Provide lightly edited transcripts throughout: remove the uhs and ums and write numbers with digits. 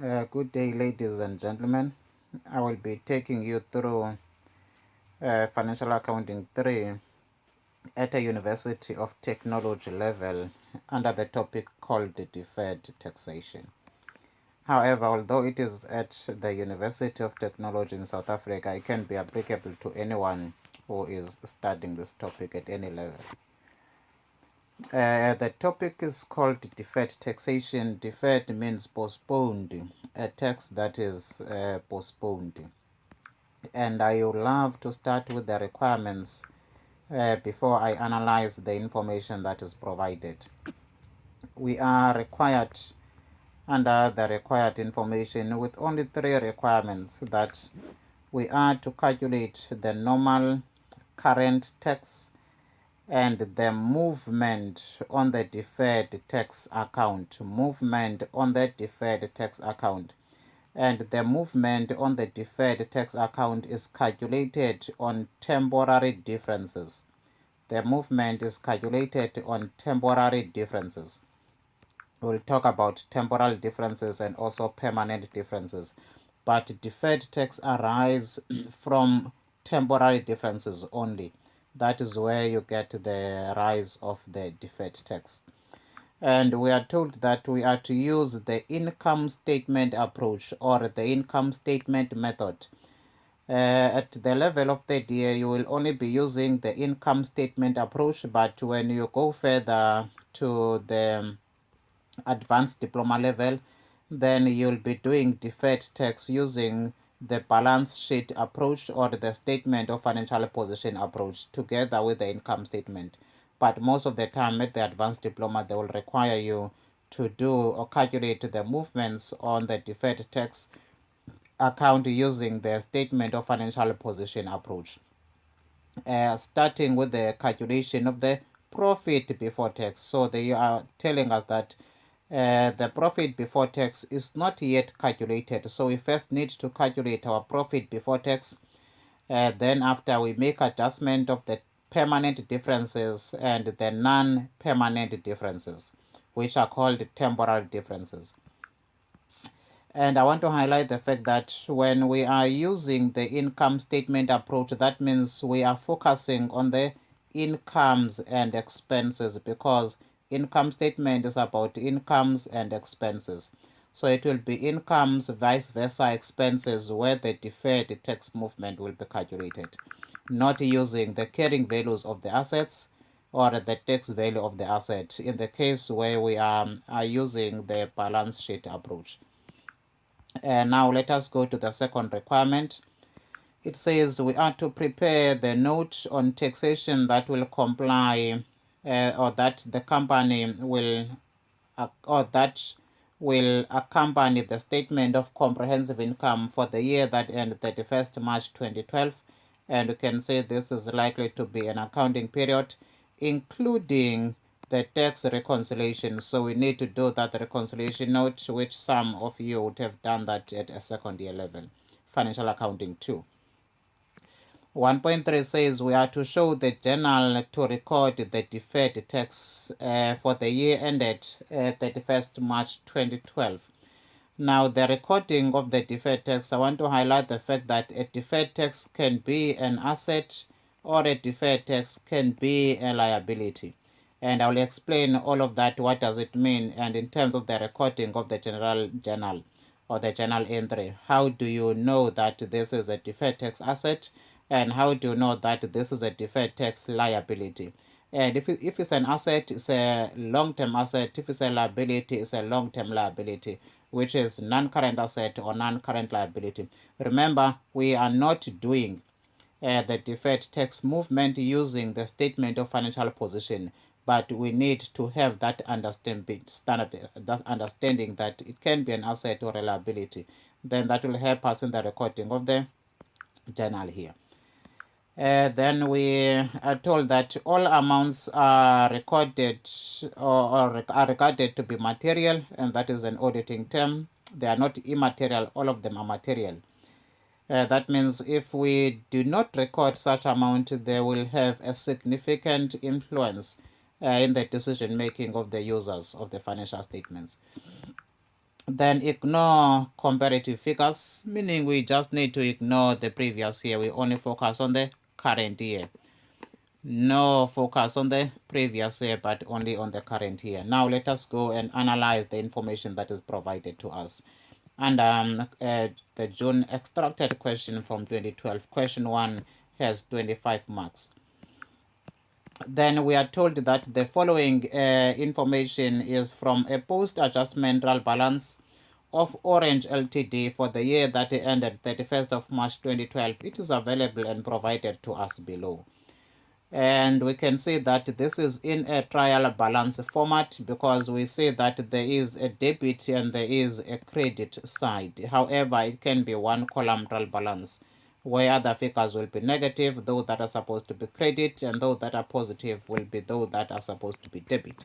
Good day, ladies and gentlemen. I will be taking you through Financial Accounting 3 at a University of Technology level under the topic called Deferred Taxation. However, although it is at the University of Technology in South Africa, it can be applicable to anyone who is studying this topic at any level. The topic is called Deferred Taxation. Deferred means postponed, a tax that is postponed. And I would love to start with the requirements before I analyze the information that is provided. We are required under the required information with only 3 requirements: that we are to calculate the normal current tax and the movement on the deferred tax account. And the movement on the deferred tax account is calculated on temporary differences. We'll talk about temporal differences and also permanent differences, but deferred tax arise from temporary differences only. That is where you get the rise of the deferred tax. And we are told that we are to use the income statement approach or the income statement method. At the level of third year, you will only be using the income statement approach, but when you go further to the advanced diploma level, then you'll be doing deferred tax using the balance sheet approach or the statement of financial position approach together with the income statement. But most of the time at the advanced diploma, they will require you to do or calculate the movements on the deferred tax account using the statement of financial position approach. Starting with the calculation of the profit before tax. So they are telling us that the profit before tax is not yet calculated. So we first need to calculate our profit before tax. Then after we make adjustment of the permanent differences and the non-permanent differences, which are called temporal differences. And I want to highlight the fact that when we are using the income statement approach, that means we are focusing on the incomes and expenses, because income statement is about incomes and expenses. So it will be incomes, vice versa expenses, where the deferred tax movement will be calculated, not using the carrying values of the assets or the tax value of the asset in the case where we are using the balance sheet approach. And now let us go to the second requirement. It says we are to prepare the note on taxation that will comply or that the company will or that will accompany the statement of comprehensive income for the year that ended 31st March 2012. And you can say this is likely to be an accounting period including the tax reconciliation. So we need to do that reconciliation note, which some of you would have done that at a second year level, Financial Accounting 2. 1.3 says we are to show the journal to record the deferred tax for the year ended 31st March 2012. Now, the recording of the deferred tax, I want to highlight the fact that a deferred tax can be an asset or a deferred tax can be a liability. And I will explain all of that, what does it mean, and in terms of the recording of the general journal or the journal entry, how do you know that this is a deferred tax asset, and how do you know that this is a deferred tax liability? And if it's an asset, it's a long-term asset. If it's a liability, it's a long-term liability, which is non-current asset or non-current liability. Remember, we are not doing the deferred tax movement using the statement of financial position, but we need to have that understanding that it can be an asset or a liability. Then that will help us in the recording of the journal here. Then we are told that all amounts are recorded or are regarded to be material, and that is an auditing term. They are not immaterial, all of them are material. That means if we do not record such amount, they will have a significant influence in the decision making of the users of the financial statements. Then ignore comparative figures, meaning we just need to ignore the previous year. We only focus on the current year. No focus on the previous year, but only on the current year. Now let us go and analyze the information that is provided to us. And the June extracted question from 2012, question 1 has 25 marks. Then we are told that the following information is from a post-adjustment balance of Orange Ltd for the year that ended 31st of March 2012. It is available and provided to us below. And we can see that this is in a trial balance format because we see that there is a debit and there is a credit side. However, it can be one column trial balance where the figures will be negative, those that are supposed to be credit, and those that are positive will be those that are supposed to be debit.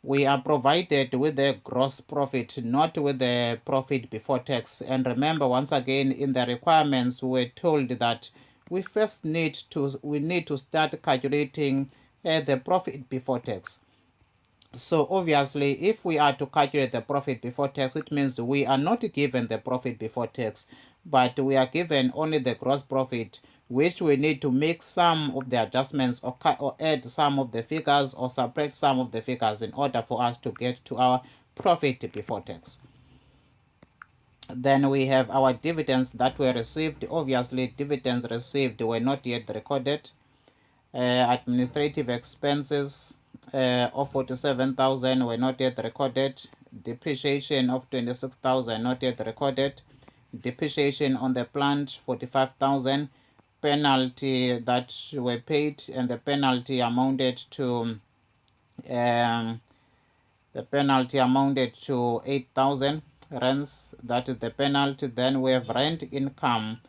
We are provided with the gross profit, not with the profit before tax. And remember, once again, in the requirements, we were told that we first need to start calculating the profit before tax. So obviously, if we are to calculate the profit before tax, it means we are not given the profit before tax, but we are given only the gross profit, which we need to make some of the adjustments or add some of the figures or subtract some of the figures in order for us to get to our profit before tax. Then we have our dividends that were received. Obviously, dividends received were not yet recorded. Administrative expenses of 47,000 were not yet recorded. Depreciation of 26,000 not yet recorded. Depreciation on the plant 45,000. Penalty that were paid, and the penalty amounted to 8,000 rents. That is the penalty. Then we have rent income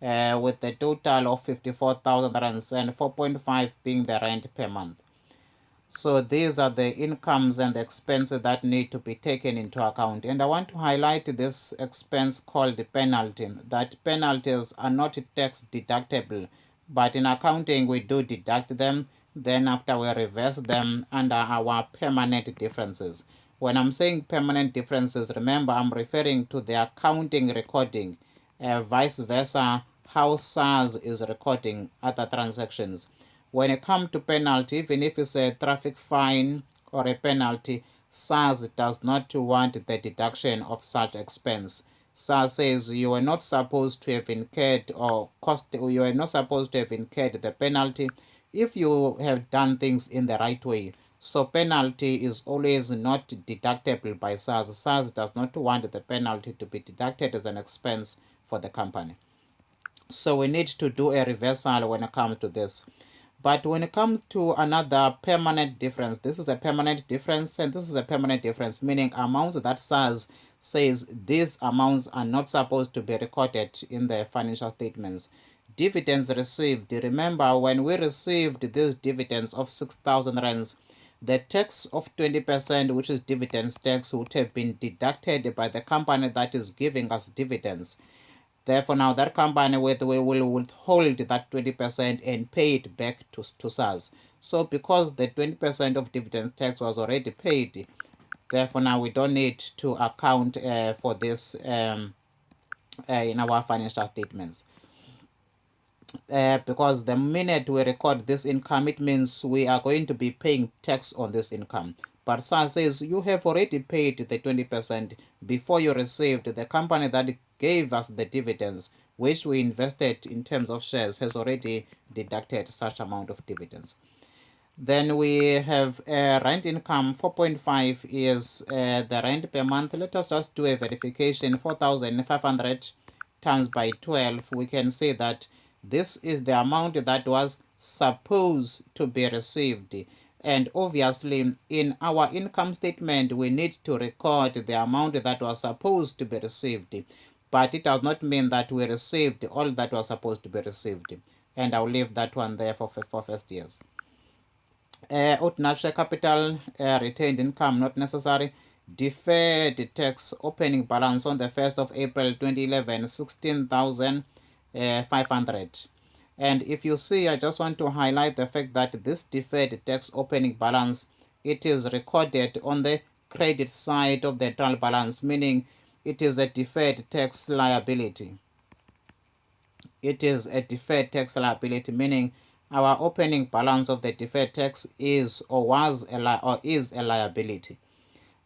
with a total of 54,000 rands and 4.5 being the rent per month. So these are the incomes and the expenses that need to be taken into account. And I want to highlight this expense called the penalty. That penalties are not tax deductible, but in accounting we do deduct them. Then after we reverse them under our permanent differences. When I'm saying permanent differences, remember I'm referring to the accounting recording, vice versa how SARS is recording other transactions. When it comes to penalty, even if it's a traffic fine or a penalty, SARS does not want the deduction of such expense. SARS says you are not supposed to have incurred you are not supposed to have incurred the penalty if you have done things in the right way. So penalty is always not deductible by SARS. SARS does not want the penalty to be deducted as an expense for the company. So we need to do a reversal when it comes to this. But when it comes to another permanent difference, this is a permanent difference and this is a permanent difference, meaning amounts that SARS says these amounts are not supposed to be recorded in the financial statements. Dividends received. Remember, when we received these dividends of 6,000 rands, the tax of 20%, which is dividends tax, would have been deducted by the company that is giving us dividends. Therefore, now that company will withhold that 20% and pay it back to SARS. So because the 20% of dividend tax was already paid, therefore now we don't need to account for this in our financial statements. Because the minute we record this income, it means we are going to be paying tax on this income. But SARS says you have already paid the 20% before you received. The company that gave us the dividends, which we invested in terms of shares, has already deducted such amount of dividends. Then we have rent income. 4.5 is the rent per month. Let us just do a verification. 4,500 times by 12. We can see that this is the amount that was supposed to be received. And obviously, in our income statement, we need to record the amount that was supposed to be received. But it does not mean that we received all that was supposed to be received. And I'll leave that one there for first years. Ordinary share capital, retained income, not necessary. Deferred tax opening balance on the 1st of April 2011, 16,500. And if you see, I just want to highlight the fact that this deferred tax opening balance, it is recorded on the credit side of the trial balance, meaning it is a deferred tax liability. It is a deferred tax liability, meaning our opening balance of the deferred tax is or is a liability.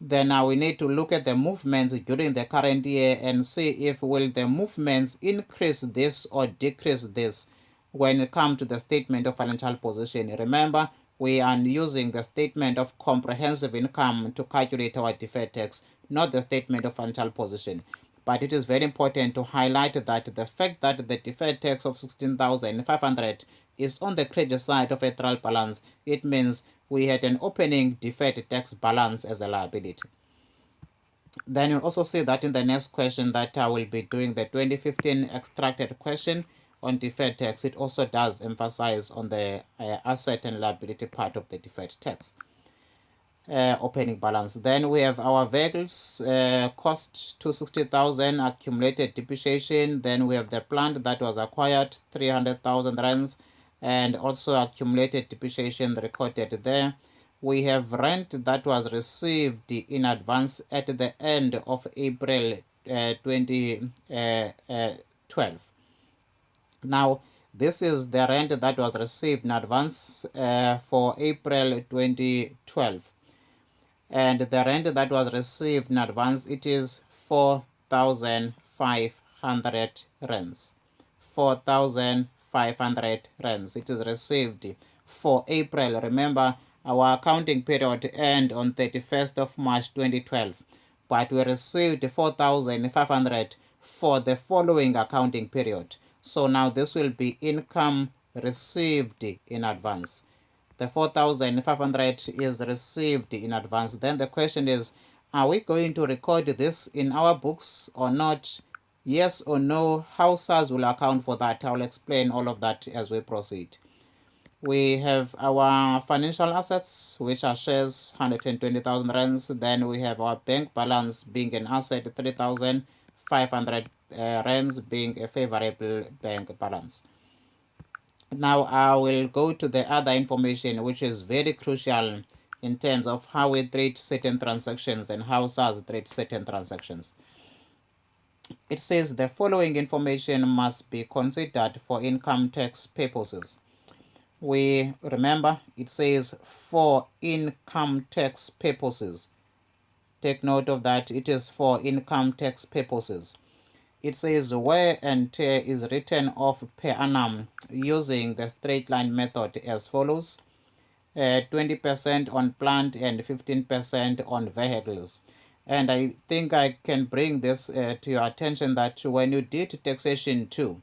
Then now we need to look at the movements during the current year and see if will the movements increase this or decrease this when it comes to the statement of financial position. Remember, we are using the statement of comprehensive income to calculate our deferred tax, not the statement of financial position. But it is very important to highlight that the fact that the deferred tax of 16,500 is on the credit side of a trial balance, it means we had an opening deferred tax balance as a liability. Then you'll also see that in the next question that I will be doing the 2015 extracted question on deferred tax, it also does emphasize on the asset and liability part of the deferred tax. Opening balance. Then we have our vehicles, cost 260,000, accumulated depreciation. Then we have the plant that was acquired, 300,000 rands, and also accumulated depreciation recorded there. We have rent that was received in advance at the end of April 2012. Now, this is the rent that was received in advance for April 2012. And the rent that was received in advance, it is 4,500 rands. 4,500 rands. It is received for April. Remember, our accounting period ended on 31st of March 2012, but we received 4,500 for the following accounting period. So now this will be income received in advance. The 4,500 is received in advance. Then the question is, are we going to record this in our books or not? Yes or no? How SARS will account for that? I will explain all of that as we proceed. We have our financial assets, which are shares, 120,000 rands. Then we have our bank balance being an asset, 3,500 rands being a favorable bank balance. Now I will go to the other information, which is very crucial in terms of how we treat certain transactions and how SARS treats certain transactions. It says the following information must be considered for income tax purposes. We remember it says for income tax purposes. Take note of that. It is for income tax purposes. It says wear and tear is written off per annum using the straight line method as follows: 20% on plant and 15% on vehicles. And I think I can bring this to your attention that when you did taxation 2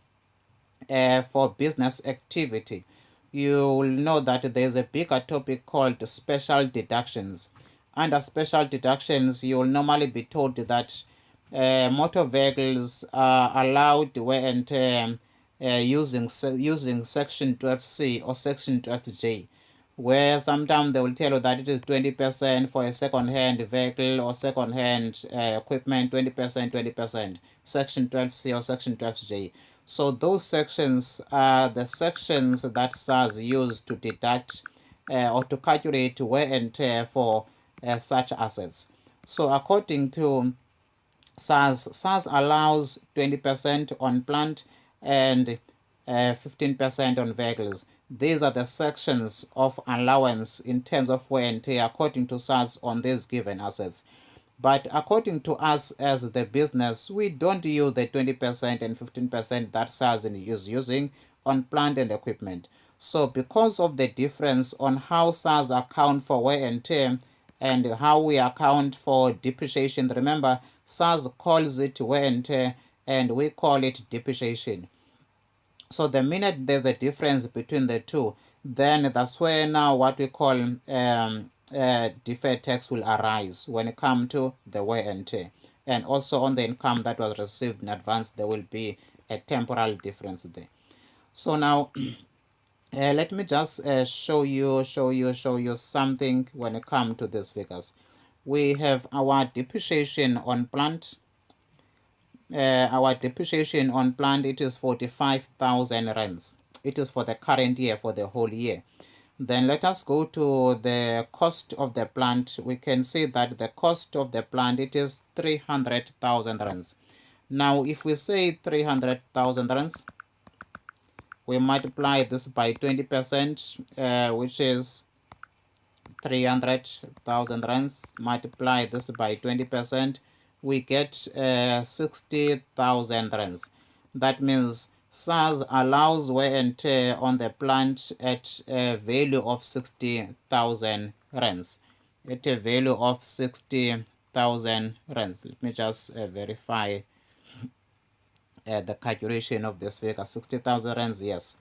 for business activity, you will know that there is a bigger topic called special deductions. Under special deductions, you will normally be told that motor vehicles are allowed wear and tear using section 12C or section 12J, where sometimes they will tell you that it is 20% for a second-hand vehicle or second-hand equipment, 20%, section 12C or section 12J. So those sections are the sections that SARS used to deduct or to calculate wear and tear for such assets. So according to SARS allows 20% on plant and 15% on vehicles. These are the sections of allowance in terms of wear and tear according to SARS on these given assets. But according to us as the business, we don't use the 20% and 15% that SARS is using on plant and equipment. So because of the difference on how SARS account for wear and tear and how we account for depreciation, remember SARS calls it wear and tear and we call it depreciation. So the minute there's a difference between the two, then that's where now what we call deferred tax will arise when it comes to the wear and tear. And also on the income that was received in advance, there will be a temporal difference there. So now let me just show you something when it comes to these figures. We have our depreciation on plant. Our depreciation on plant, it is 45,000 rands. It is for the current year, for the whole year. Then let us go to the cost of the plant. We can see that the cost of the plant, it is 300,000 rands. Now if we say 300,000 rands, we multiply this by 20%, which is 300,000 rands. Multiply this by 20%, we get 60,000 rands. That means SARS allows wear and tear on the plant at a value of 60,000 rands. At a value of 60,000 rands. Let me just verify the calculation of this figure. 60,000 rands, yes.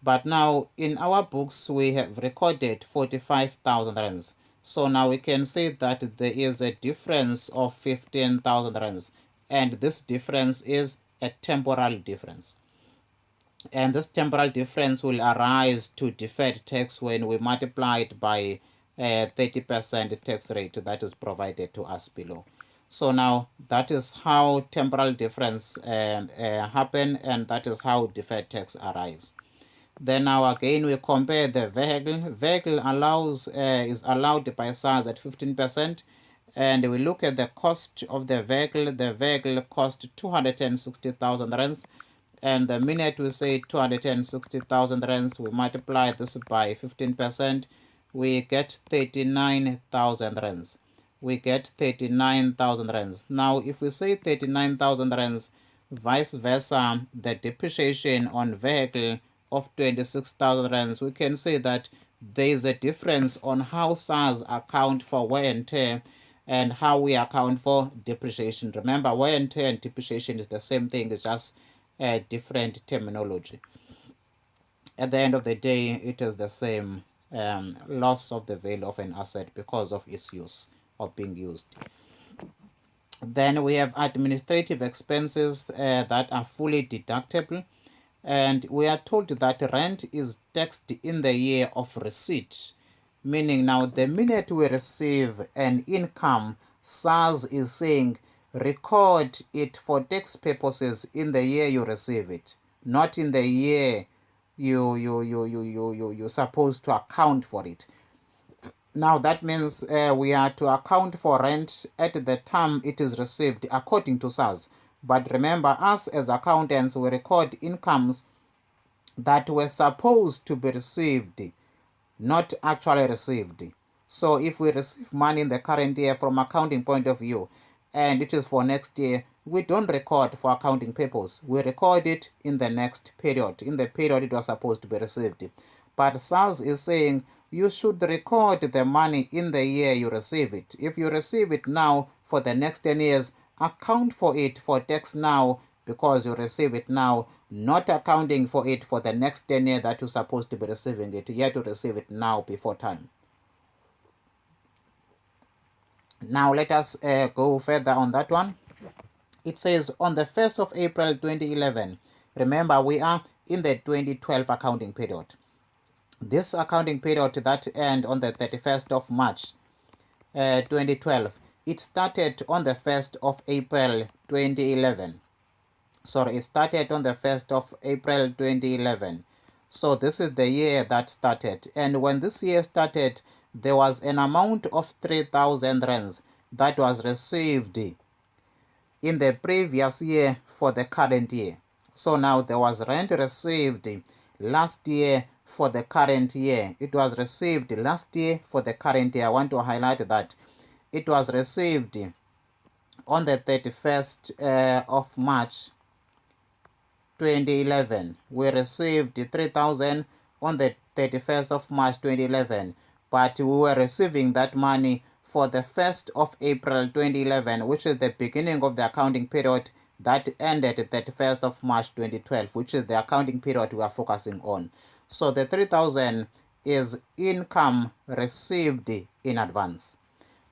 But now in our books we have recorded 45,000 rands. So now we can say that there is a difference of 15,000 rands, and this difference is a temporal difference. And this temporal difference will arise to deferred tax when we multiply it by 30% tax rate that is provided to us below. So now that is how temporal difference happen, and that is how deferred tax arise. Then now again we compare the vehicle. Vehicle is allowed by SARS at 15%, and we look at the cost of the vehicle. The vehicle cost 260,000 rands, and the minute we say 260,000 rands, we multiply this by 15%, we get 39,000 rands. We get 39,000 rands. Now if we say 39,000 rands, vice versa, the depreciation on vehicle of 26,000 rands, we can say that there is a difference on how SARS account for wear and tear and how we account for depreciation. Remember, wear and tear and depreciation is the same thing, it's just a different terminology. At the end of the day, it is the same loss of the value of an asset because of its use, of being used. Then we have administrative expenses that are fully deductible. And we are told that rent is taxed in the year of receipt, meaning now the minute we receive an income, SARS is saying record it for tax purposes in the year you receive it, not in the year you're supposed to account for it. Now that means we are to account for rent at the time it is received according to SARS. But remember, us as accountants, we record incomes that were supposed to be received, not actually received. So if we receive money in the current year from accounting point of view, and it is for next year, we don't record for accounting purpose. We record it in the next period, in the period it was supposed to be received. But SARS is saying you should record the money in the year you receive it. If you receive it now for the next 10 years, account for it for tax now because you receive it now, not accounting for it for the next 10 years that you're supposed to be receiving it. You have to receive it now before time. Now let us go further on that one. It says on the 1st of April 2011, remember we are in the 2012 accounting period. This accounting period that ends on the 31st of March 2012, it started on the 1st of April 2011. Sorry, it started on the 1st of April 2011. So this is the year that started. And when this year started, there was an amount of 3,000 rands that was received in the previous year for the current year. So now there was rent received last year for the current year. It was received last year for the current year. I want to highlight that. It was received on the 31st of March 2011. We received 3,000 on the 31st of March 2011, but we were receiving that money for the 1st of April 2011, which is the beginning of the accounting period that ended at 31st of March 2012, which is the accounting period we are focusing on. So the 3,000 is income received in advance.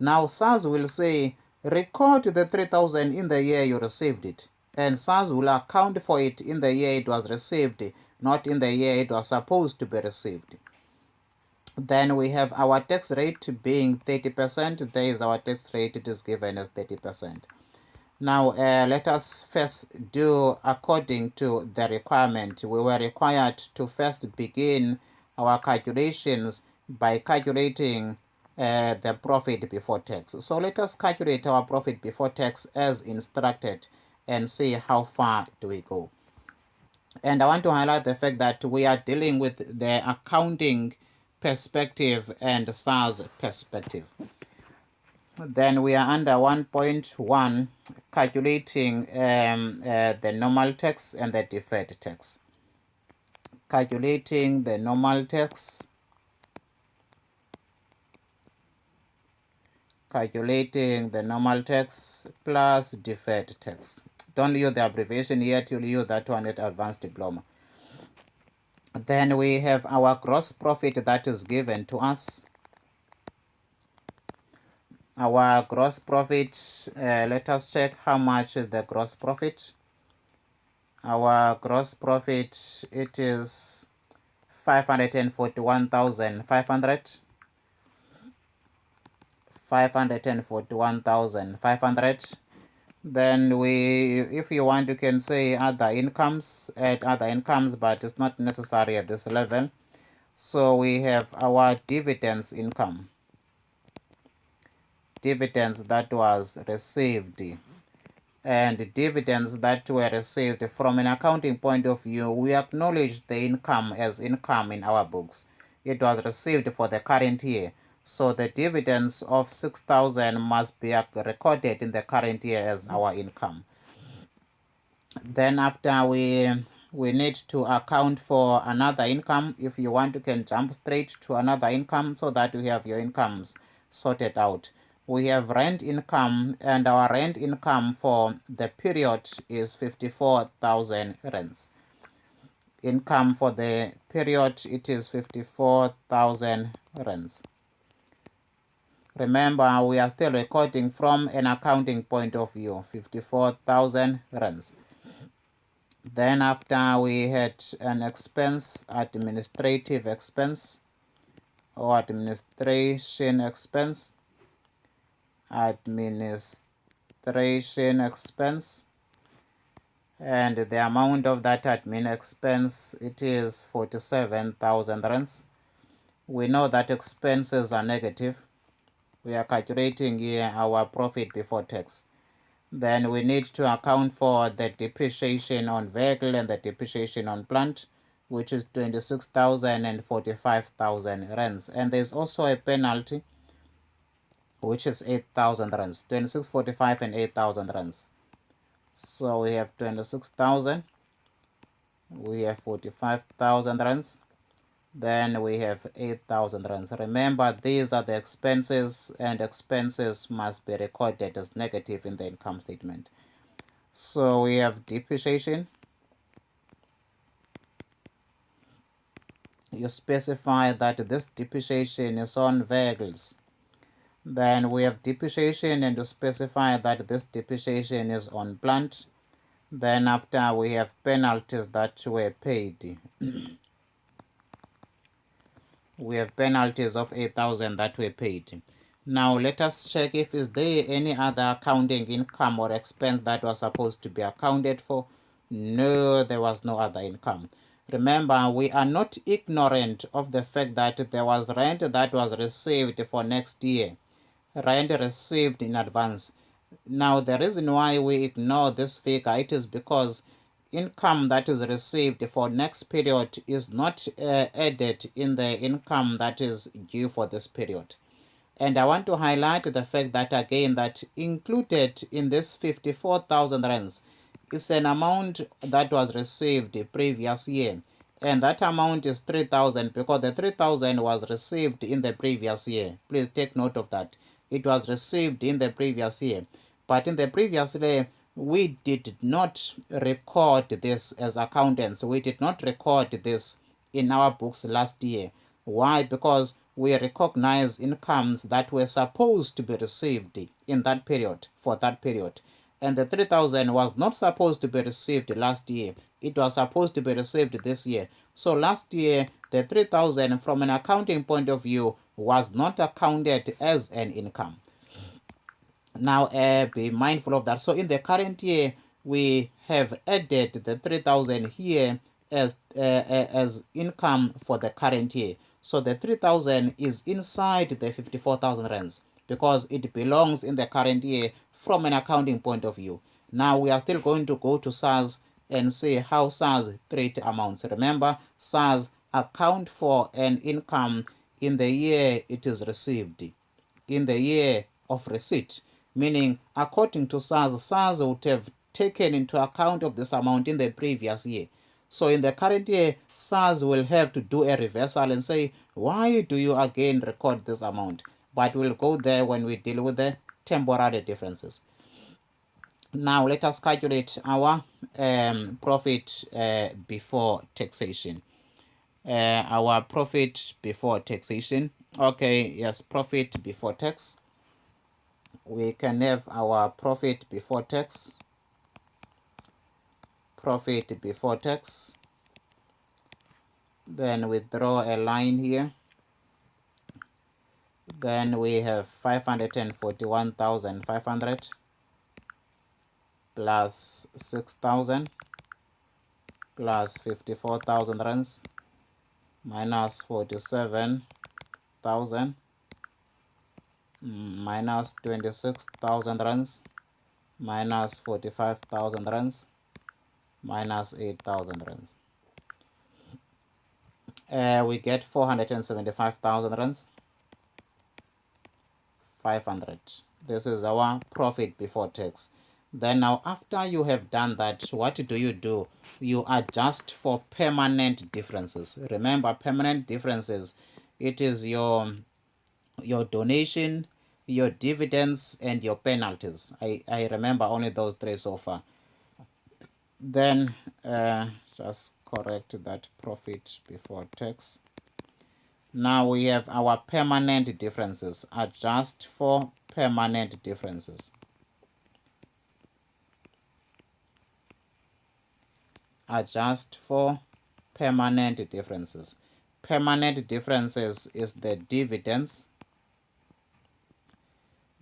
Now SARS will say record the 3,000 in the year you received it, and SARS will account for it in the year it was received, not in the year it was supposed to be received. Then we have our tax rate being 30%. There is our tax rate, it is given as 30%. Now let us first do according to the requirement. We were required to first begin our calculations by calculating the profit before tax. So let us calculate our profit before tax as instructed and see how far do we go. And I want to highlight the fact that we are dealing with the accounting perspective and SARS perspective. Then we are under 1.1, calculating the normal tax and the deferred tax. Calculating the normal tax, plus deferred tax. Don't use the abbreviation yet, you'll use that one at advanced diploma. Then we have our gross profit that is given to us. Our gross profit, let us check how much is the gross profit. Our gross profit, it is 541,500. 541,500. Then if you want, you can say other incomes, add other incomes, but it's not necessary at this level. So we have our dividends income, dividends that was received, and dividends that were received. From an accounting point of view, we acknowledge the income as income in our books. It was received for the current year, so the dividends of 6,000 must be recorded in the current year as our income. Then after we need to account for another income. If you want, you can jump straight to another income so that you have your incomes sorted out. We have rent income, and our rent income for the period is 54,000 rands. Income for the period, it is 54,000 rands. Remember, we are still recording from an accounting point of view, 54,000 rands. Then after we had an expense, administrative expense or administration expense, and the amount of that admin expense, it is 47,000 rands. We know that expenses are negative. We are calculating here our profit before tax. Then we need to account for the depreciation on vehicle and the depreciation on plant, which is 26,000 and 45,000 rands. And there's also a penalty, which is 8,000 rands, 2645 and 8,000 rands. So we have 26,000, we have 45,000 rands, then we have 8,000 rands. Remember, these are the expenses, and expenses must be recorded as negative in the income statement. So we have depreciation. You specify that this depreciation is on vehicles. Then we have depreciation, and you specify that this depreciation is on plant. Then after, we have penalties that were paid. We have penalties of 8,000 that were paid. Now let us check if is there any other accounting income or expense that was supposed to be accounted for. No, there was no other income. Remember, we are not ignorant of the fact that there was rent that was received for next year. Rent received in advance. Now the reason why we ignore this figure, it is because income that is received for next period is not added in the income that is due for this period. And I want to highlight the fact that again, that included in this 54,000 rands is an amount that was received the previous year, and that amount is 3,000 because the 3,000 was received in the previous year. Please take note of that. It was received in the previous year, but in the previous year we did not record this as accountants. We did not record this in our books last year. Why? Because we recognize incomes that were supposed to be received in that period, for that period. And the 3,000 was not supposed to be received last year. It was supposed to be received this year. So last year, the 3,000 from an accounting point of view was not accounted as an income. Now be mindful of that. So in the current year, we have added the 3,000 here as income for the current year. So the 3,000 is inside the 54,000 rands because it belongs in the current year from an accounting point of view. Now we are still going to go to SARS and see how SARS treat amounts. Remember, SARS account for an income in the year it is received, in the year of receipt, meaning according to SARS, SARS would have taken into account of this amount in the previous year. So in the current year, SARS will have to do a reversal and say, why do you again record this amount? But we'll go there when we deal with the temporary differences. Now let us calculate our profit before taxation. Our profit before taxation. Okay, yes, profit before tax. We can have our profit before tax. Profit before tax. Then we draw a line here. Then we have 541,500 plus 6,000 plus 54,000 rands minus 47,000 minus 26,000 rands minus 45,000 rands minus 8,000 rands. We get 475,000 rands 500. This is our profit before tax. Then now after you have done that, what do? You adjust for permanent differences. Remember, permanent differences, it is your donation, your dividends, and your penalties. I remember only those three so far. Then just correct that profit before tax. Now we have our permanent differences. Adjust for permanent differences. Adjust for permanent differences. Permanent differences is the dividends,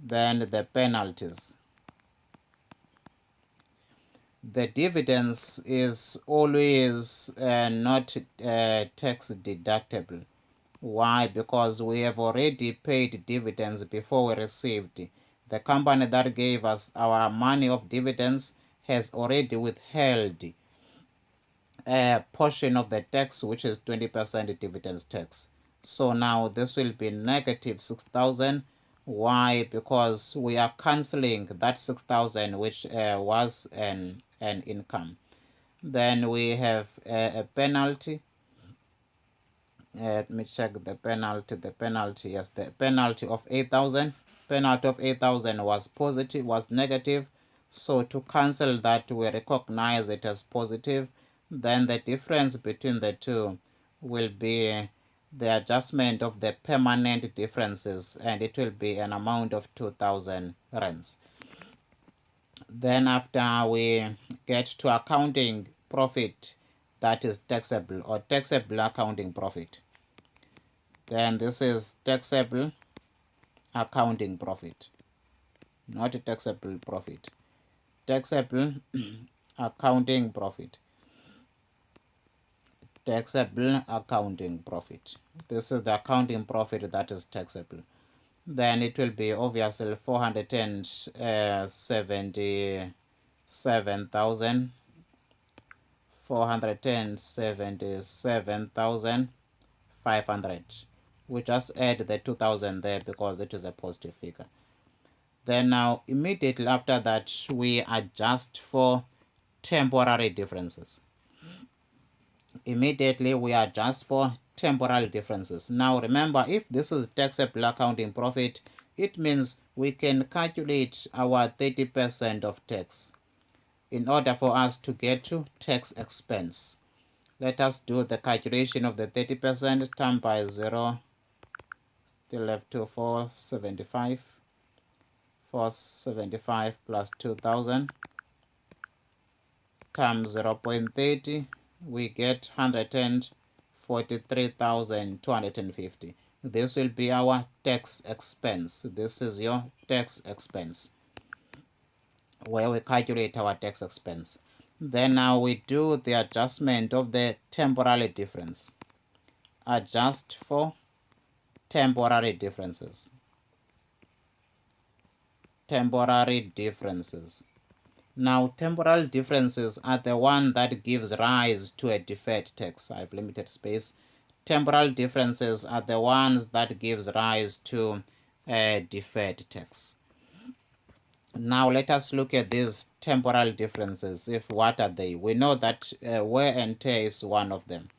then the penalties. The dividends is always not tax deductible. Why? Because we have already paid dividends before we received. The company that gave us our money of dividends has already withheld a portion of the tax, which is 20% dividends tax. So now this will be negative 6,000. Why? Because we are cancelling that 6,000 which was an income. Then we have a penalty. Let me check the penalty. The penalty, yes, the penalty of 8,000. Penalty of 8,000 was positive, was negative. So to cancel that, we recognize it as positive. Then the difference between the two will be the adjustment of the permanent differences, and it will be an amount of 2,000 rands. Then after we get to accounting profit, that is taxable or taxable accounting profit. Then this is taxable accounting profit, not taxable profit. Taxable accounting profit. Taxable accounting profit. This is the accounting profit that is taxable. Then it will be obviously 477,500. We just add the 2,000 there because it is a positive figure. Then now immediately after that, we adjust for temporary differences. Immediately we adjust for temporary differences. Now remember, if this is taxable accounting profit, it means we can calculate our 30% of tax in order for us to get to tax expense. Let us do the calculation of the 30% times by 0. Still left to 475. 475 plus 2,000 times 0.30. We get 143,250. This will be our tax expense. This is your tax expense, where we calculate our tax expense. Then now we do the adjustment of the temporary difference. Adjust for temporary differences. Temporary differences. Now, temporal differences are the one that gives rise to a deferred tax. I have limited space. Temporal differences are the ones that gives rise to a deferred tax. Now, let us look at these temporal differences. What are they? We know that wear and tear is one of them,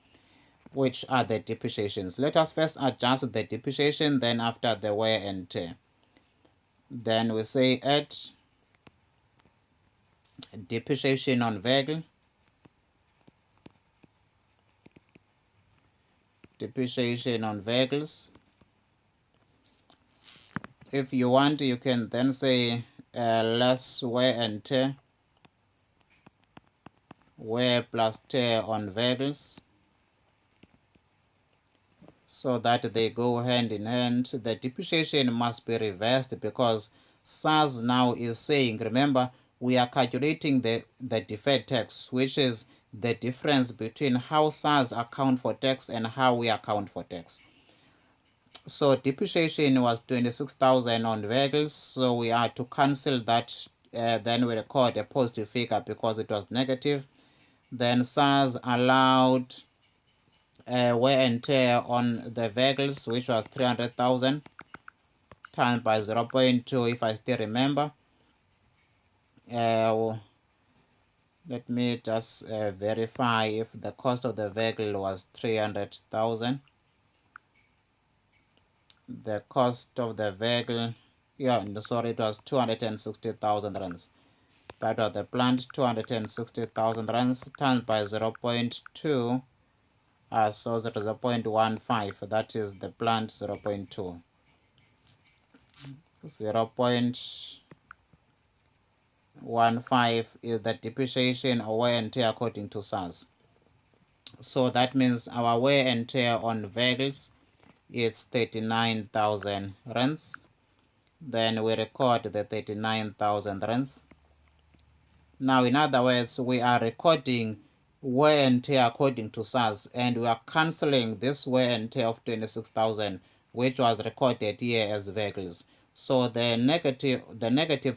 which are the depreciations. Let us first adjust the depreciation, then after the wear and tear. Then we say add depreciation on vehicle, depreciation on vehicles. If you want, you can then say less wear and tear, wear plus tear on vehicles, so that they go hand in hand. The depreciation must be reversed because SARS now is saying, remember, we are calculating the deferred tax, which is the difference between how SARS account for tax and how we account for tax. So depreciation was 26,000 on vehicles, so we are to cancel that. Then we record a positive figure because it was negative. Then SARS allowed wear and tear on the vehicles, which was 300,000 times by 0.2, if I still remember. Let me just verify if the cost of the vehicle was 300,000. The cost of the vehicle, it was 260,000 rands. That was the plant, 260,000 rands times by 0.2. So that is 0.15. That is the plant 0.2. 0.15 is the depreciation or wear and tear according to SARS. So that means our wear and tear on vehicles is 39,000 rands. Then we record the 39,000 rands. Now, in other words, we are recording wear and tear according to SARS, and we are cancelling this wear and tear of 26,000, which was recorded here as vehicles. So the negative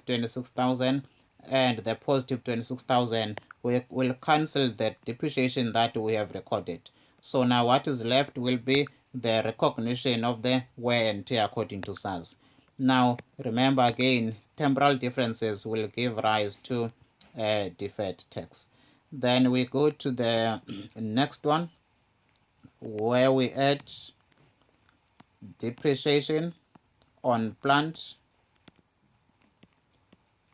26,000 and the positive 26,000 will cancel the depreciation that we have recorded. So now what is left will be the recognition of the wear and tear according to SARS. Now, remember again, temporal differences will give rise to deferred tax. Then we go to the next one, where we add depreciation on plant,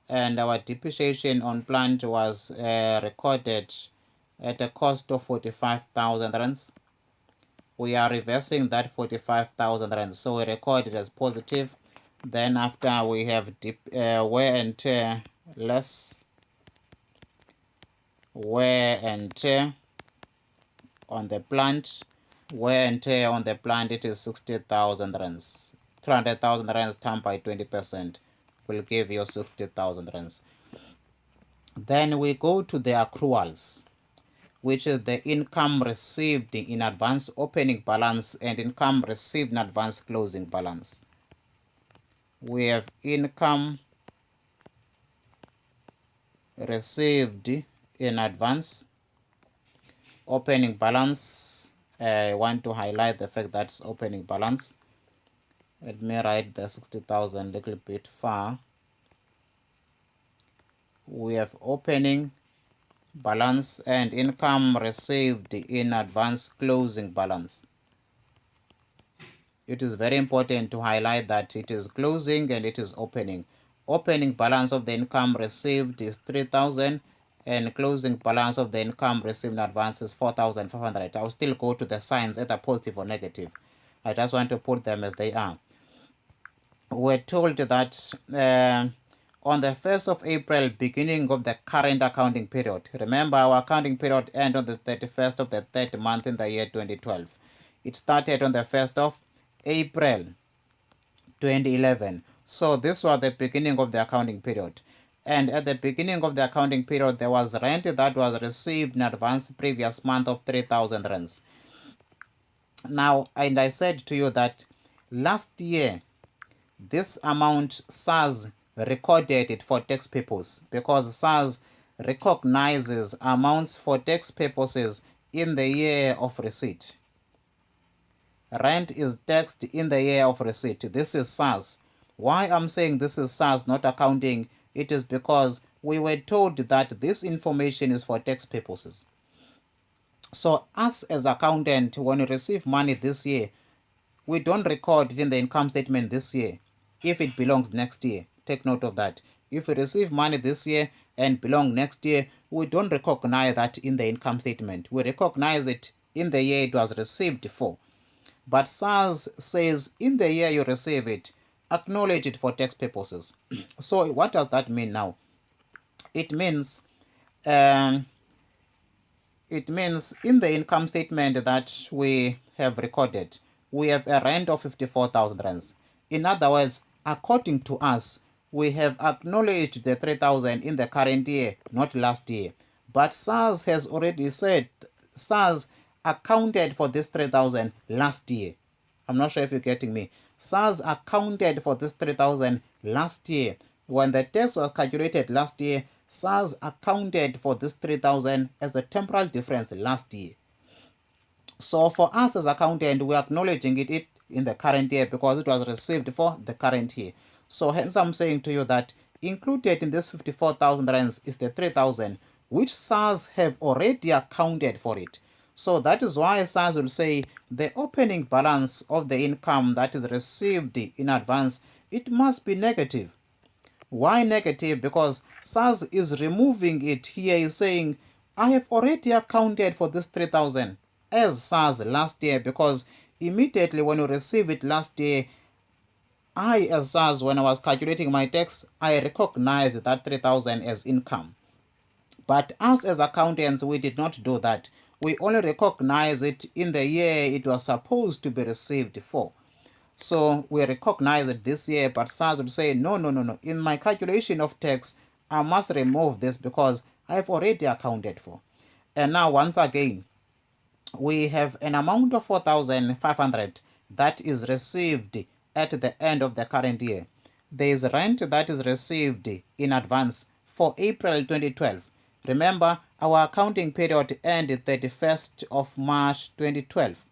and our depreciation on plant was recorded at a cost of 45,000 rands. We are reversing that 45,000 rands, so we record it as positive. Then after we have wear and tear less wear and tear on the plant. Wear and tear on the plant, it is 60,000 rands. 300,000 rands times by 20% will give you 60,000 rands. Then we go to the accruals, which is the income received in advance opening balance and income received in advance closing balance. We have income received in advance opening balance. I want to highlight the fact that's opening balance. Let me write the 60,000 a little bit far. We have opening balance and income received in advance closing balance. It is very important to highlight that it is closing and it is opening. Opening balance of the income received is 3,000 and closing balance of the income received in advance is 4,500. I will still go to the signs, either positive or negative. I just want to put them as they are. We're told that on the 1st of April, beginning of the current accounting period. Remember, our accounting period ended on the 31st of the third month in the year 2012. It started on the 1st of April 2011. So this was the beginning of the accounting period. and at the beginning of the accounting period there was rent that was received in advance the previous month of 3,000 rands. Now, and I said to you that last year this amount SARS recorded it for tax purposes, because SARS recognizes amounts for tax purposes in the year of receipt. Rent is taxed in the year of receipt. This is SARS. Why I'm saying this is SARS, not accounting, it is because we were told that this information is for tax purposes. So us as accountant, when we receive money this year, we don't record it in the income statement this year if it belongs next year. Take note of that. If we receive money this year and belong next year, we don't recognize that in the income statement. We recognize it in the year it was received for. But SARS says in the year you receive it, acknowledge it for tax purposes. So what does that mean now? It means in the income statement that we have recorded, we have a rent of 54,000 rands. In other words, according to us, we have acknowledged the 3,000 in the current year, not last year. But SARS has already said, SARS accounted for this 3,000 last year. I'm not sure if you're getting me. SARS accounted for this 3,000 last year. When the tax was calculated last year, SARS accounted for this 3,000 as a temporal difference last year. So for us as accountant, we are acknowledging it in the current year because it was received for the current year. So hence I'm saying to you that included in this 54,000 rands is the 3,000, which SARS have already accounted for it. So that is why SARS will say the opening balance of the income that is received in advance, it must be negative. Why negative? Because SARS is removing it here, is saying I have already accounted for this 3,000 as SARS last year, because immediately when you receive it last year, I as SARS, when I was calculating my tax, I recognized that 3,000 as income. But us as accountants, we did not do that. We only recognize it in the year it was supposed to be received for. So we recognize it this year, but SARS would say, no. In my calculation of tax, I must remove this because I have already accounted for. And now once again, we have an amount of 4,500 that is received at the end of the current year. There is rent that is received in advance for April 2012. Remember, our accounting period ended 31st of March 2012.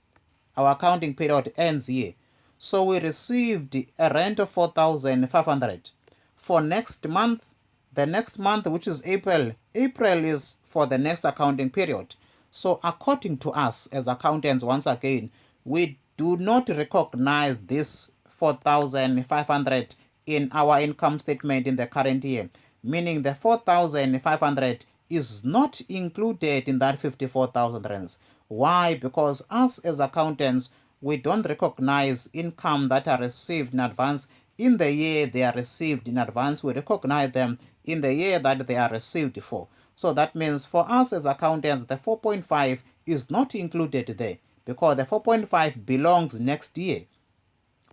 Our accounting period ends here. So we received a rent of 4,500. For next month, the next month, which is April, April is for the next accounting period. So according to us as accountants, once again, we do not recognize this 4,500 in our income statement in the current year, meaning the 4,500 is not included in that 54,000 rands. Why? Because us as accountants, we don't recognize income that are received in advance in the year they are received in advance. We recognize them in the year that they are received for. So that means for us as accountants, the 4.5 is not included there because the 4.5 belongs next year.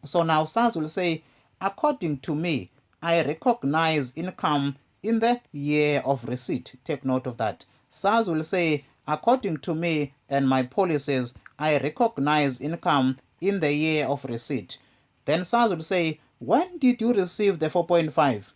So now SARS will say, according to me, I recognize income in the year of receipt. Take note of that. SARS will say, according to me and my policies, I recognize income in the year of receipt. Then SARS will say, when did you receive the 4.5?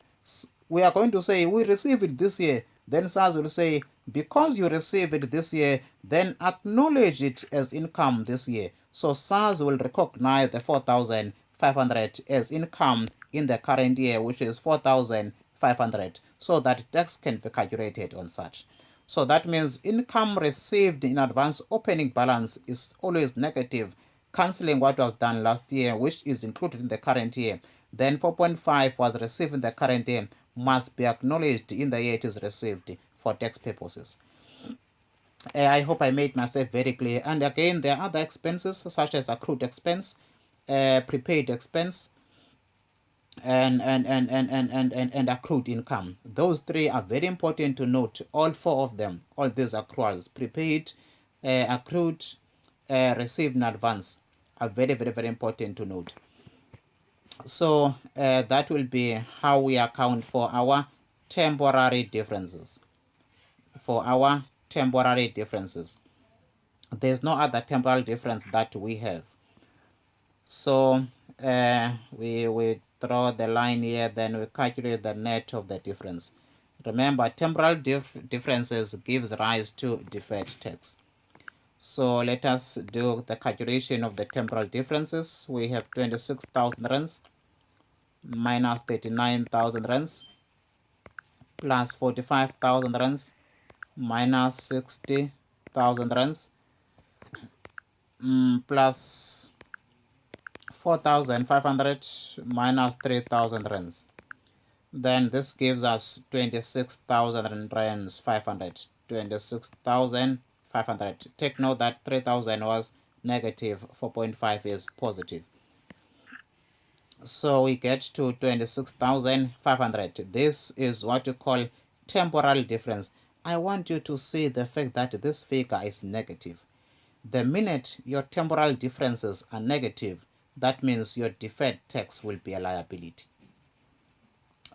We are going to say, we received it this year. Then SARS will say, because you received it this year, then acknowledge it as income this year. So SARS will recognize the 4,500 as income in the current year, which is 4,500, so that tax can be calculated on such. So that means income received in advance opening balance is always negative, cancelling what was done last year, which is included in the current year. Then 4.5 was received in the current year, must be acknowledged in the year it is received for tax purposes. I hope I made myself very clear. And again, there are other expenses such as accrued expense, prepaid expense, and accrued income. Those three are very important to note. All four of them, all these accruals, prepaid, accrued, received in advance, are very, very, very important to note. So that will be how we account for our temporary differences. For our temporary differences, there's no other temporal difference that we have. So we draw the line here, then we calculate the net of the difference. Remember, temporal differences gives rise to deferred tax. So let us do the calculation of the temporal differences. We have 26,000 rands minus 39,000 rands plus 45,000 rands minus 60,000 rands plus 4,500 minus 3,000 rands. Then this gives us 26,000 rands 500. 26,500. Take note that 3,000 was negative, 4.5 is positive. So we get to 26,500. This is what you call temporal difference. I want you to see the fact that this figure is negative. The minute your temporal differences are negative, that means your deferred tax will be a liability.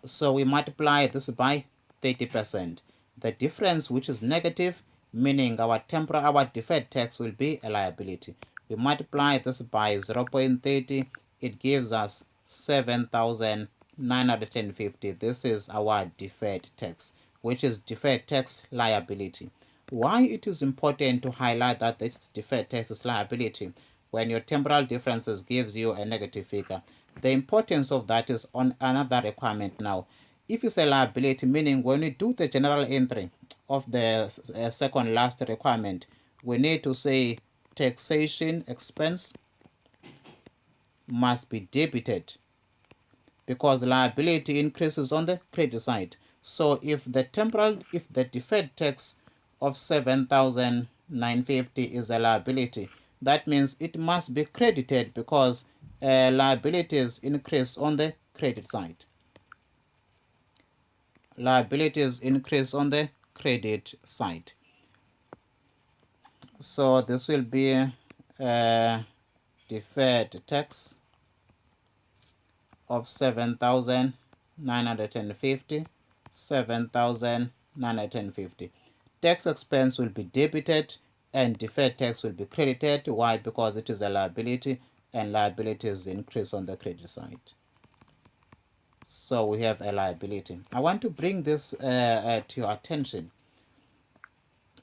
So we multiply this by 30%. The difference, which is negative, meaning our deferred tax will be a liability. We multiply this by 0.30, it gives us 7,950. This is our deferred tax, which is deferred tax liability. Why it is important to highlight that this deferred tax liability when your temporal differences gives you a negative figure? The importance of that is on another requirement now. If it's a liability, meaning when we do the general entry of the second last requirement, we need to say taxation expense must be debited because liability increases on the credit side. So if the deferred tax of 7,950 is a liability, that means it must be credited because liabilities increase on the credit side. Liabilities increase on the credit side. So this will be deferred tax of 7,950. 7,950. Tax expense will be debited and deferred tax will be credited. Why? Because it is a liability and liabilities increase on the credit side. So we have a liability. I want to bring this to your attention.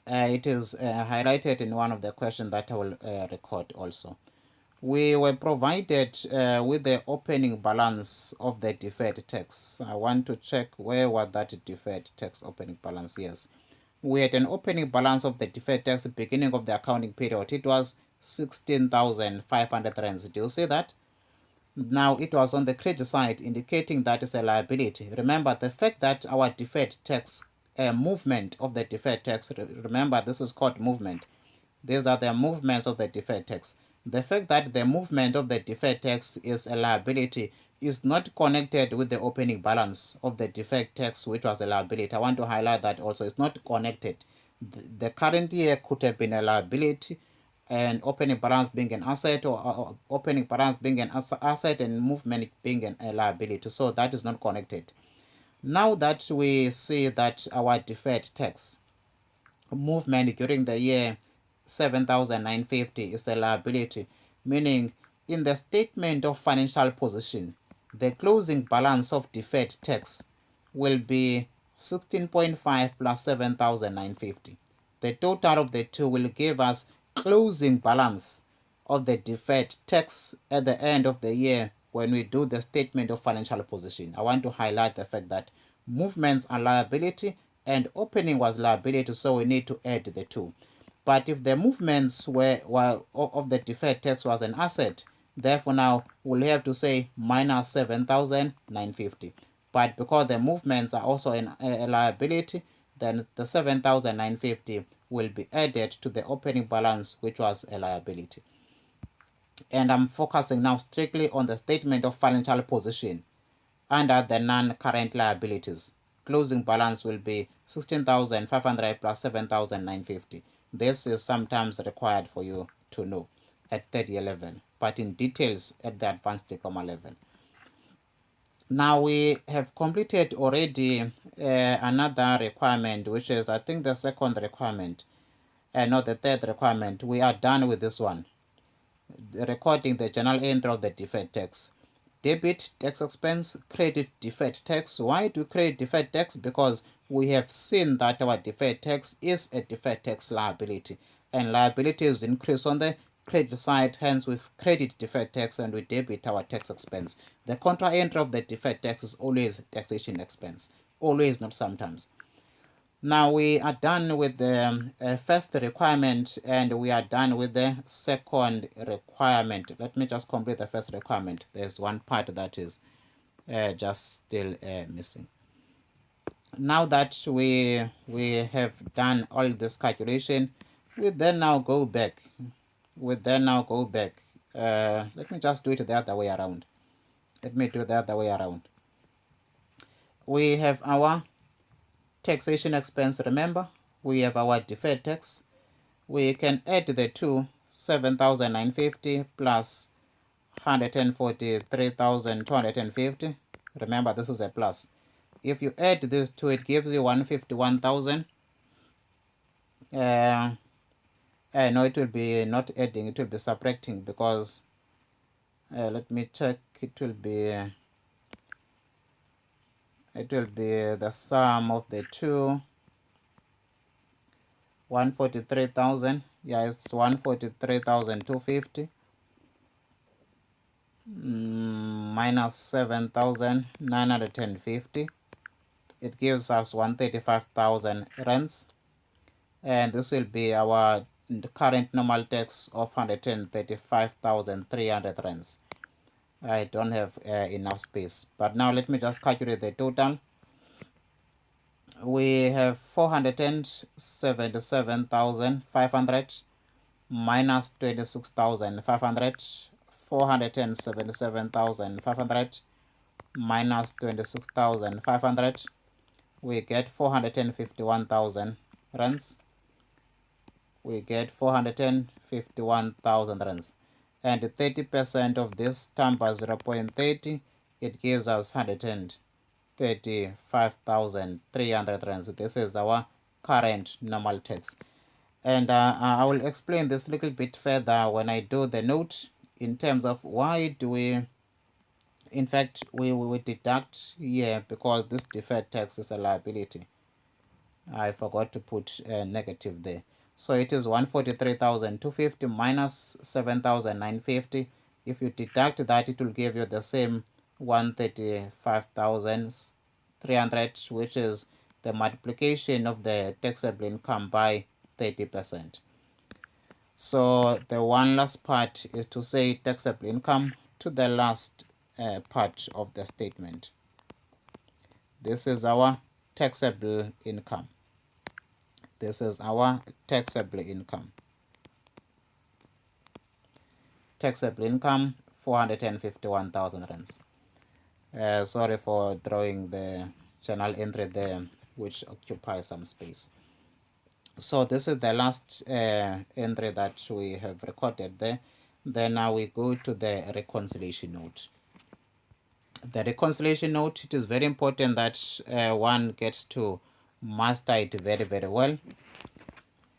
It is highlighted in one of the questions that I will record also. We were provided with the opening balance of the deferred tax. I want to check where was that deferred tax opening balance. Yes, we had an opening balance of the deferred tax at the beginning of the accounting period. It was 16,500 rands. Do you see that? Now it was on the credit side, indicating that it's a liability. Remember the fact that our deferred tax movement of the deferred tax, remember this is called movement. These are the movements of the deferred tax. The fact that the movement of the deferred tax is a liability is not connected with the opening balance of the deferred tax, which was a liability. I want to highlight that also. It's not connected. The current year could have been a liability and opening balance being an asset, or opening balance being an asset and movement being a liability. So that is not connected. Now that we see that our deferred tax movement during the year 7,950 is a liability, meaning in the statement of financial position, the closing balance of deferred tax will be 16.5 plus 7,950. The total of the two will give us closing balance of the deferred tax at the end of the year when we do the statement of financial position. I want to highlight the fact that movements are liability and opening was liability, so we need to add the two. But if the movements were of the deferred tax was an asset, therefore now we'll have to say minus 7,950. But because the movements are also a liability, then the 7,950 will be added to the opening balance, which was a liability. And I'm focusing now strictly on the statement of financial position under the non-current liabilities. Closing balance will be 16,500 plus 7,950. This is sometimes required for you to know at third year level, but in details at the advanced diploma level. Now we have completed already another requirement, which is I think the second requirement, and not the third requirement. We are done with this one, recording the journal entry of the deferred tax. Debit tax expense, credit deferred tax. Why do we credit deferred tax? Because we have seen that our deferred tax is a deferred tax liability, and liabilities increase on the credit side, hence we credit deferred tax and we debit our tax expense. The contra entry of the deferred tax is always taxation expense, always, not sometimes. Now we are done with the first requirement and we are done with the second requirement. Let me just complete the first requirement. There's one part that is just still missing. Now that we have done all this calculation, we then now go back. Let me just do it the other way around. We have our taxation expense. Remember, we have our deferred tax. We can add the two, 7,950 plus 143,250. Remember, this is a plus. If you add these two, it gives you 151,000. No, it will be not adding, it will be subtracting, because let me check. It will be the sum of the two. 143,000. Yeah, it's 143,250 minus 7,950. It gives us 135,000 rands, and this will be our current normal tax of 135,300 rands. I don't have enough space, but now let me just calculate the total. We have 477,500 minus 26,500. 477,500 minus 26,500. We get 451,000 rands. We get 451,000 rands. And 30% of this times by 0.30, it gives us 135,300 rands. This is our current normal tax. And I will explain this a little bit further when I do the note in terms of why do we, in fact, we deduct here, because this deferred tax is a liability. I forgot to put a negative there. So it is 143,250 minus 7,950. If you deduct that, it will give you the same 135,300, which is the multiplication of the taxable income by 30%. So the one last part is to say taxable income to the last part of the statement. This is our taxable income. Taxable income 451,000 rands. Sorry for drawing the journal entry there, which occupies some space. So this is the last entry that we have recorded there. Then now we go to the reconciliation note. The reconciliation note, it is very important that one gets to master it very, very well.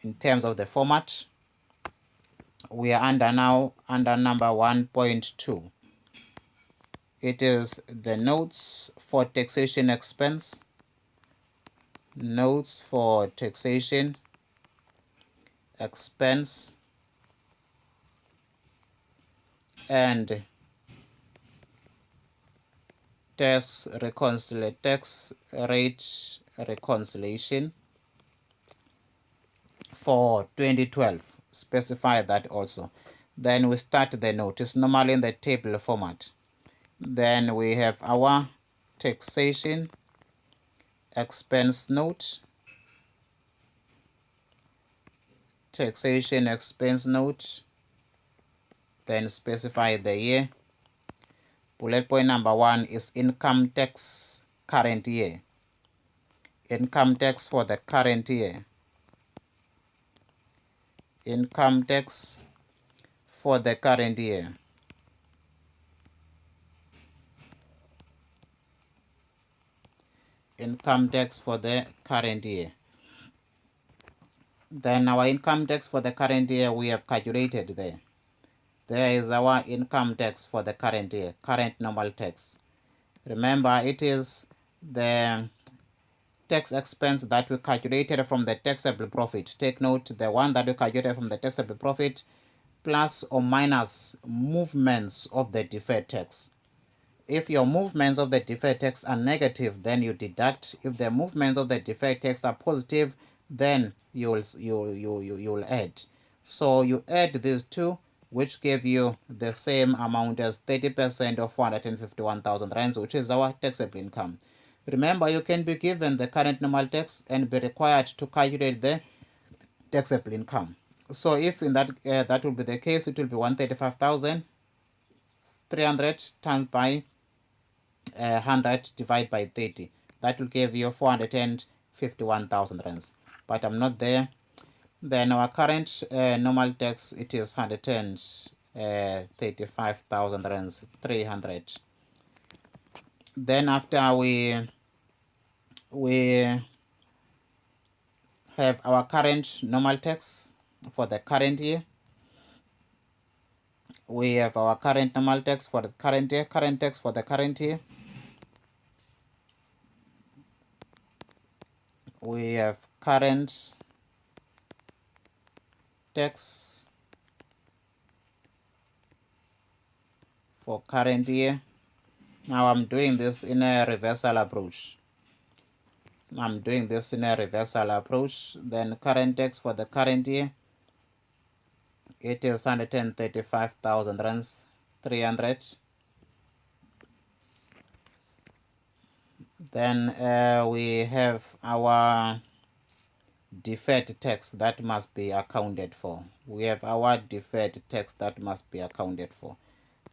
In terms of the format, we are under number 1.2. It is the notes for taxation expense. Notes for taxation expense and tax rate reconciliation for 2012. Specify that also. Then we start the note. It's normally in the table format. Then we have our taxation expense note. Taxation expense note. Then specify the year. Bullet point number 1 is income tax current year. Income tax for the current year. Income tax for the current year. income tax for the current year. Then our income tax for the current year we have calculated there. There is our income tax for the current year, current normal tax. Remember, it is the tax expense that we calculated from the taxable profit. Take note, the one that we calculated from the taxable profit plus or minus movements of the deferred tax. If your movements of the deferred tax are negative, then you deduct. If the movements of the deferred tax are positive, then you'll add. So you add these two, which give you the same amount as 30% of 451,000 rands, which is our taxable income. Remember, you can be given the current normal tax and be required to calculate the taxable income. So if in that that will be the case, it will be 135,300 times by 100 divided by 30. That will give you 451,000 rands. But I'm not there. Then our current normal tax, it is 135,000 rands, 300. Then after we have our current normal tax for the current year. We have our current normal tax for the current year, current tax for the current year. We have current tax for current year. Now I'm doing this in a reversal approach. Then current tax for the current year, it is 135,000 rands, 300. Then we have our deferred tax that must be accounted for.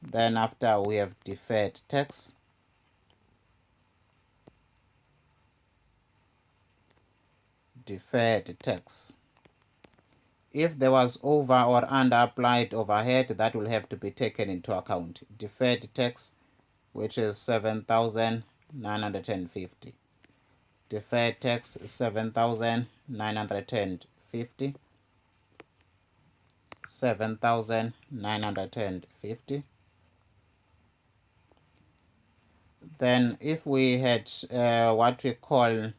Then after we have deferred tax, if there was over or under applied overhead, that will have to be taken into account. Deferred tax, which is 7,950. Deferred tax 7,950. 7,950. Then if we had what we call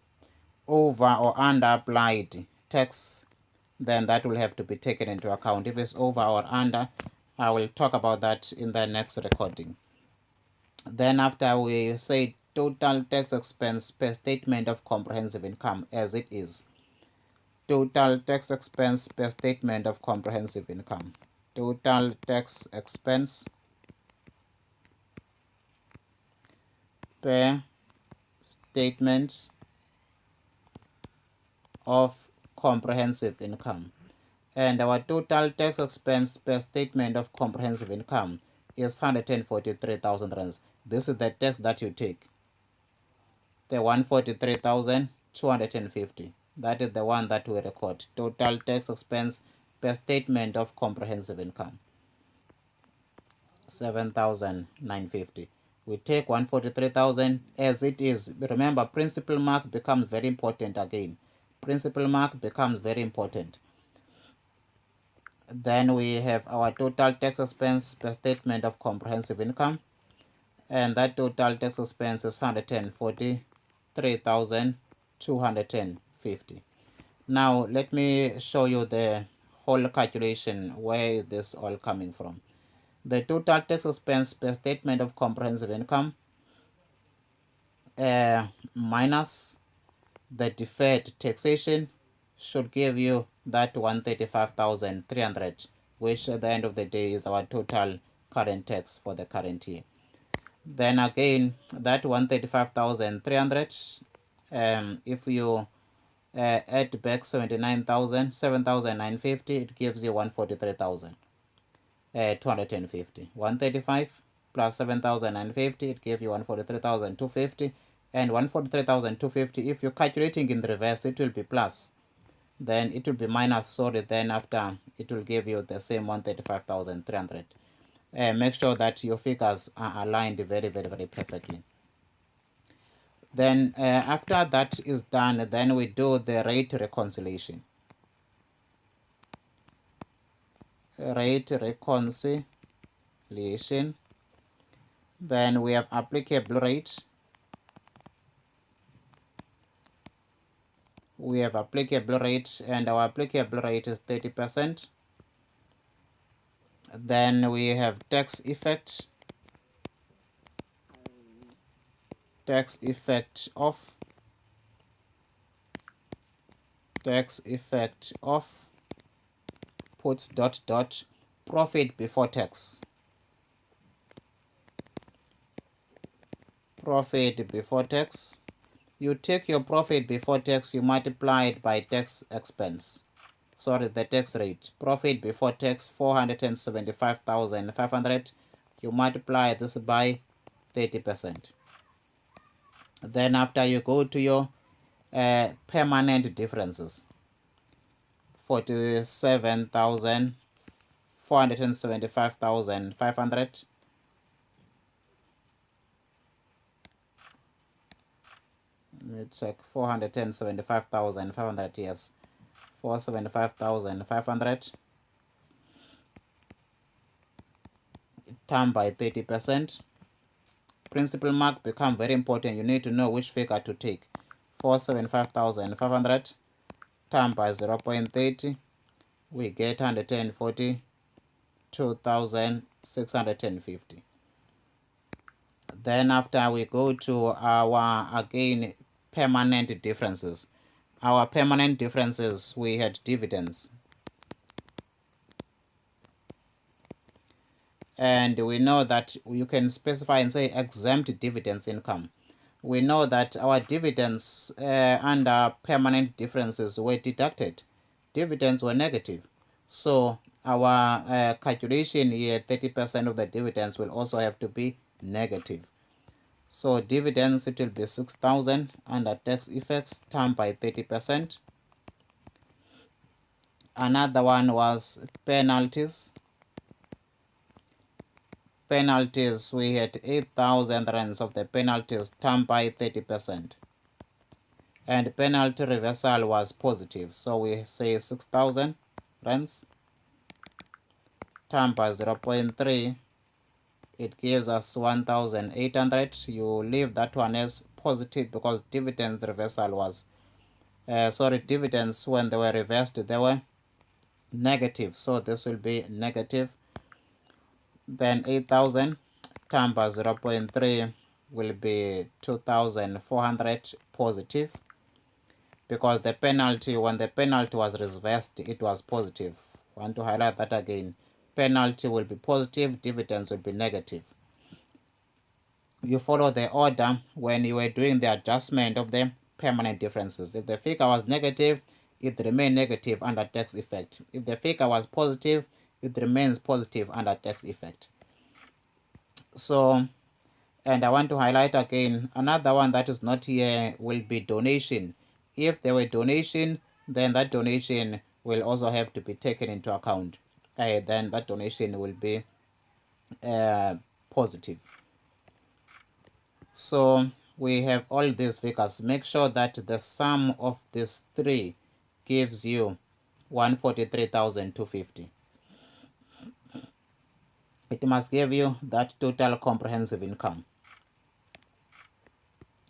over or under applied tax, then that will have to be taken into account. If it's over or under, I will talk about that in the next recording. Then after we say total tax expense per statement of comprehensive income as it is. Total tax expense per statement of comprehensive income. Total tax expense per statement of comprehensive income. And our total tax expense per statement of comprehensive income is 143,000 rands. This is the tax that you take. The 143,250. That is the one that we record. Total tax expense per statement of comprehensive income. 7,950. We take 143,000 as it is. Remember, principal mark becomes very important again. Then we have our total tax expense per statement of comprehensive income, and that total tax expense is 143,250. Now let me show you the whole calculation. Where is this all coming from? The total tax expense per statement of comprehensive income minus the deferred taxation should give you that 135,300, which at the end of the day is our total current tax for the current year. Then again, that 135,300, if you add back 7,950, it gives you 143,250. 135 plus 7,950, it gives you 143,250. And 143,250, if you're calculating in reverse, it will be plus. Then it will be minus, sorry, then after it will give you the same 135,300. Make sure that your figures are aligned very, very, very perfectly. Then after that is done, then we do the rate reconciliation. Rate reconciliation. Then we have applicable rate. We have applicable rate, and our applicable rate is 30%. Then we have tax effect. Tax effect of puts ... profit before tax. Profit before tax. You take your profit before tax, you multiply it by tax expense. Sorry, the tax rate. Profit before tax 475,500. You multiply this by 30%. Then after you go to your permanent differences. 475,500. Let me check. 475,500. Yes, 475,500 times by 30%. Principal mark become very important. You need to know which figure to take. 475,500 times by 0.30, we get 142,650. Then after we go to our, again, permanent differences. Our permanent differences, we had dividends. And we know that you can specify and say exempt dividends income. We know that our dividends under permanent differences were deducted. Dividends were negative. So our calculation here, 30% of the dividends will also have to be negative. So dividends, it will be 6,000 under tax effects times by 30%. Another one was penalties. Penalties, we had 8,000 rands of the penalties times by 30%. And penalty reversal was positive, so we say 6,000 rands times by 0.3. It gives us 1,800. You leave that one as positive because dividends reversal was dividends, when they were reversed, they were negative, so this will be negative. Then 8,000 times by 0.3 will be 2,400 positive, because the penalty, when the penalty was reversed, it was positive. I want to highlight that again. Penalty will be positive, dividends will be negative. You follow the order when you were doing the adjustment of the permanent differences. If the figure was negative, it remained negative under tax effect. If the figure was positive, it remains positive under tax effect. So, and I want to highlight again, another one that is not here will be donation. If there were donation, then that donation will also have to be taken into account. Then that donation will be positive. So we have all these figures. Make sure that the sum of these three gives you 143,250. It must give you that total comprehensive income.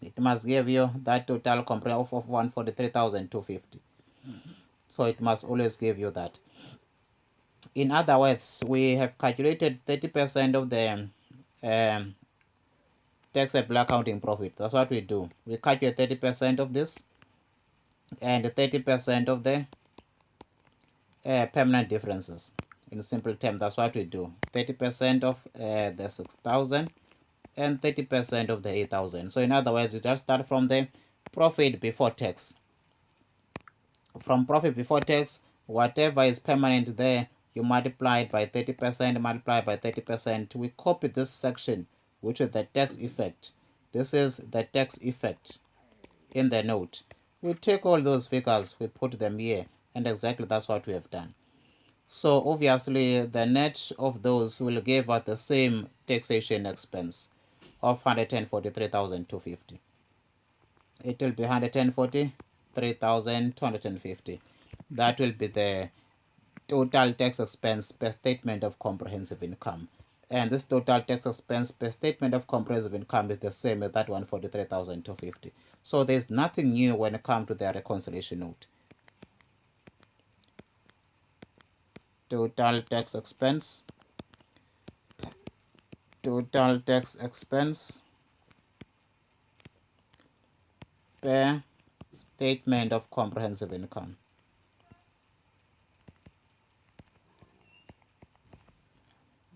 It must give you that total comprehensive of 143,250. So it must always give you that. In other words, we have calculated 30% of the taxable accounting profit. That's what we do. We calculate 30% of this and 30% of the permanent differences. In simple terms, that's what we do. 30% of the 6,000 and 30% of the 8,000. So in other words, you just start from the profit before tax. From profit before tax, whatever is permanent there, you multiply it by 30%, multiply by 30%. We copy this section, which is the tax effect. This is the tax effect in the note. We take all those figures, we put them here, and exactly that's what we have done. So obviously the net of those will give us the same taxation expense of 143,250. it will be 143,250. That will be the total tax expense per statement of comprehensive income. And this total tax expense per statement of comprehensive income is the same as that 143,250. So there's nothing new when it comes to the reconciliation note. Total tax expense per statement of comprehensive income.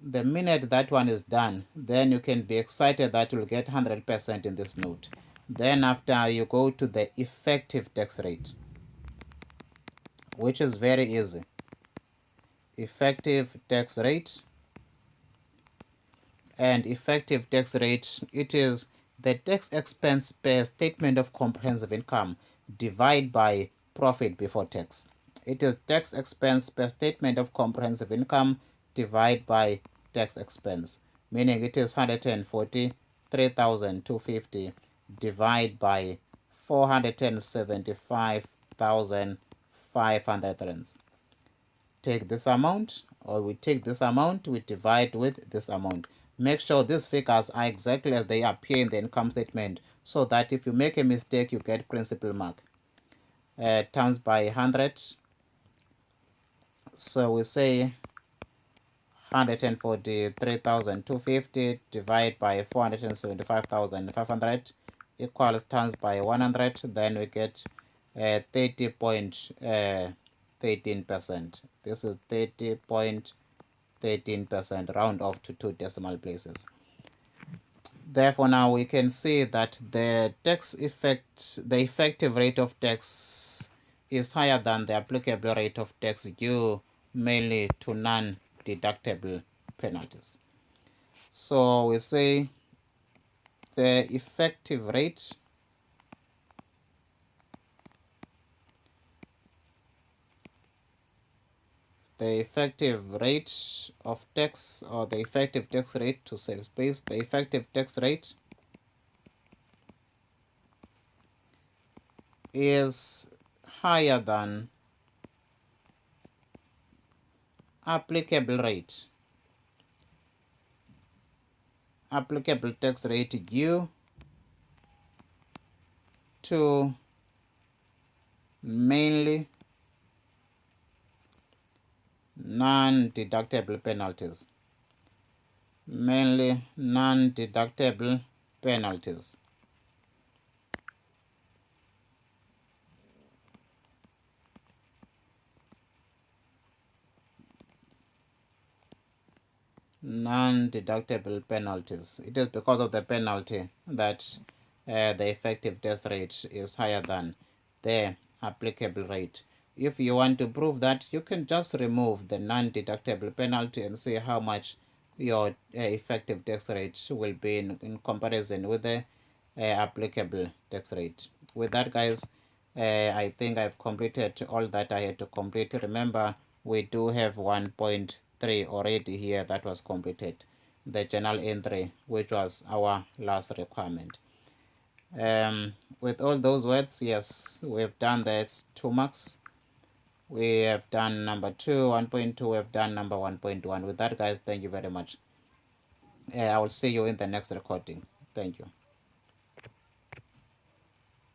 The minute that one is done, then you can be excited that you'll get 100% in this note. Then after, you go to the effective tax rate, which is very easy. Effective tax rate, and effective tax rate, it is the tax expense per statement of comprehensive income divided by profit before tax. It is tax expense per statement of comprehensive income divided by tax expense, meaning it is 143,250 divided by 475,500 rands. Take this amount, or we take this amount, we divide with this amount. Make sure these figures are exactly as they appear in the income statement, so that if you make a mistake, you get principal mark. Times by 100. So we say 143,250 divided by 475,500 equals times by 100. Then we get 30.13%. This is 30.13%, round off to 2 decimal places. Therefore, now we can see that the effective rate of tax is higher than the applicable rate of tax due mainly to non-deductible penalties. So we say the effective rate of tax, or the effective tax rate, to save space, the effective tax rate is higher than applicable tax rate due to mainly non-deductible penalties. Non-deductible penalties. Non-deductible penalties. It is because of the penalty that the effective tax rate is higher than the applicable rate. If you want to prove that, you can just remove the non-deductible penalty and see how much your effective tax rate will be in comparison with the applicable tax rate. With that, guys, I think I've completed all that I had to complete. Remember, we do have 1.3 already here that was completed, the journal entry, which was our last requirement. With all those words, yes, we've done that 2 marks. We have done number 2, 1.2, we have done number 1.1. With that, guys, thank you very much. I will see you in the next recording. Thank you.